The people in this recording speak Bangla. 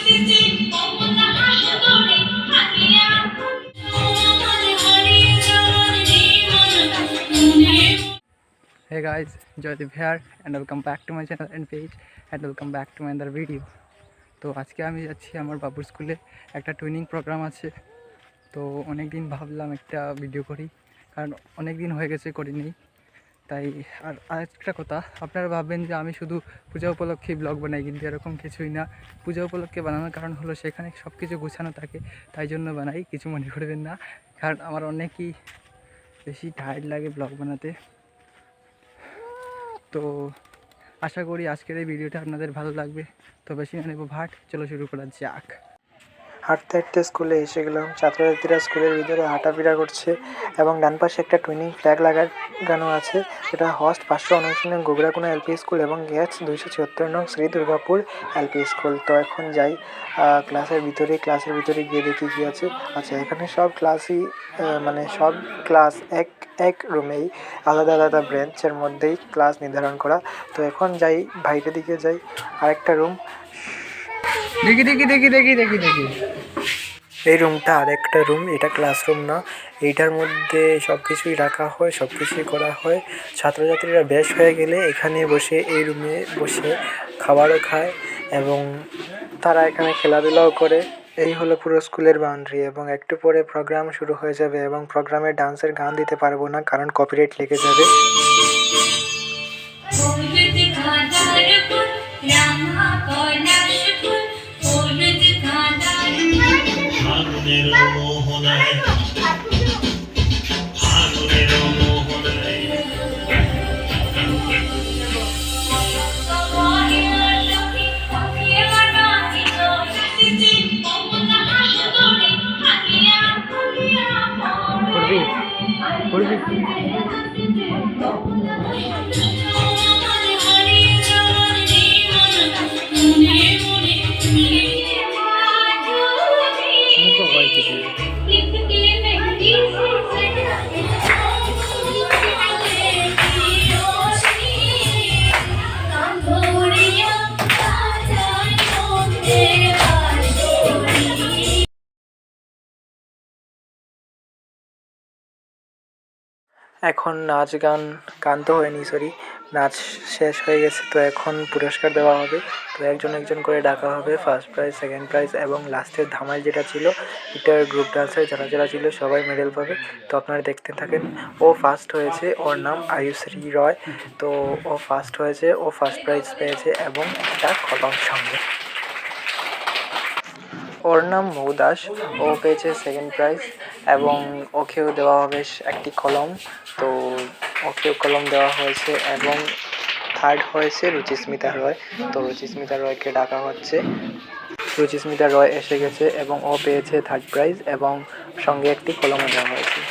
Hey guys, Joydeep here and welcome back to my channel and page and welcome back to my another video. তো আজকে আমি যাচ্ছি আমার বাবুর স্কুলে একটা টুইনিং প্রোগ্রাম আছে। তো অনেক দিন ভাবলাম একটা ভিডিও করি, কারণ অনেক দিন হয়ে গেছে করিনি। তাই আর আরেকটা কথা, আপনারা ভাববেন যে আমি শুধু পূজা উপলক্ষে ব্লগ বানাই, কিন্তু এরকম কিছুই না। পূজা উপলক্ষে বানানোর কারণ হলো সেখানে সব কিছু গোছানো থাকে, তাই জন্য বানাই, কিছু মনে করবেন না। কারণ আমার অনেকই বেশি টায়ার্ড লাগে ব্লগ বানাতে। তো আশা করি আজকের এই ভিডিওটা আপনাদের ভালো লাগবে। তো বেশি না নেব ভাট, চলো শুরু করা যাক। হাঁটতে হাঁটতে স্কুলে এসে গেলাম। ছাত্রছাত্রীরা স্কুলের ভিতরে হাঁটাফেরা করছে এবং ডান পাশে একটা টুইনিং ফ্ল্যাগ লাগানো আছে, যেটা হস্ট 579 নং গোগরাকুনা এলপি স্কুল এবং গ্যাস 274 নং শ্রী দুর্গাপুর এলপি স্কুল। তো এখন যাই ক্লাসের ভিতরে গিয়ে দেখি কী আছে। আচ্ছা, এখানে সব ক্লাসই সব ক্লাস এক রুমেই আলাদা আলাদা ব্রেঞ্চের মধ্যেই ক্লাস নির্ধারণ করা। তো এখন যাই, বাইরের দিকে যাই, আরেকটা রুম। দেখি এই রুমটা আরেকটা রুম, এটা ক্লাসরুম না। এইটার মধ্যে সব কিছুই রাখা হয়, সব কিছুই করা হয়। ছাত্রছাত্রীরা বেশ হয়ে গেলে এখানে বসে, এই রুমে বসে খাবারও খায় এবং তারা এখানে খেলাধুলাও করে। এই হলো পুরো স্কুলের বাউন্ডারি এবং একটু পরে প্রোগ্রাম শুরু হয়ে যাবে এবং প্রোগ্রামে ডান্সের গান দিতে পারবো না, কারণ কপিরাইট লেগে যাবে। এখন গান তো হয়নি, নাচ শেষ হয়ে গেছে। তো এখন পুরস্কার দেওয়া হবে। তো একজন করে ডাকা হবে, ফার্স্ট প্রাইজ, সেকেন্ড প্রাইজ এবং লাস্টের ধামাল যেটা ছিল, এটার গ্রুপ ডান্সার যারা ছিল সবাই মেডেল পাবে। তো আপনারা দেখতে থাকেন। ও ফার্স্ট হয়েছে, ওর নাম আয়ুশ্রী রয়। তো ও ফার্স্ট হয়েছে, ও ফার্স্ট প্রাইজ পেয়েছে এবং একটা কলম সঙ্গে। ওর নাম মৌ দাস, ও পেয়েছে সেকেন্ড প্রাইজ এবং ওকেও দেওয়া হবে একটি কলম। তো ওকেও কলম দেওয়া হয়েছে এবং থার্ড হয়েছে রুচিস্মিতা রয়। তো রুচিস্মিতা রয়কে ডাকা হচ্ছে। রুচিস্মিতা রয় এসে গেছে এবং ও পেয়েছে থার্ড প্রাইজ এবং সঙ্গে একটি কলমও দেওয়া হয়েছে।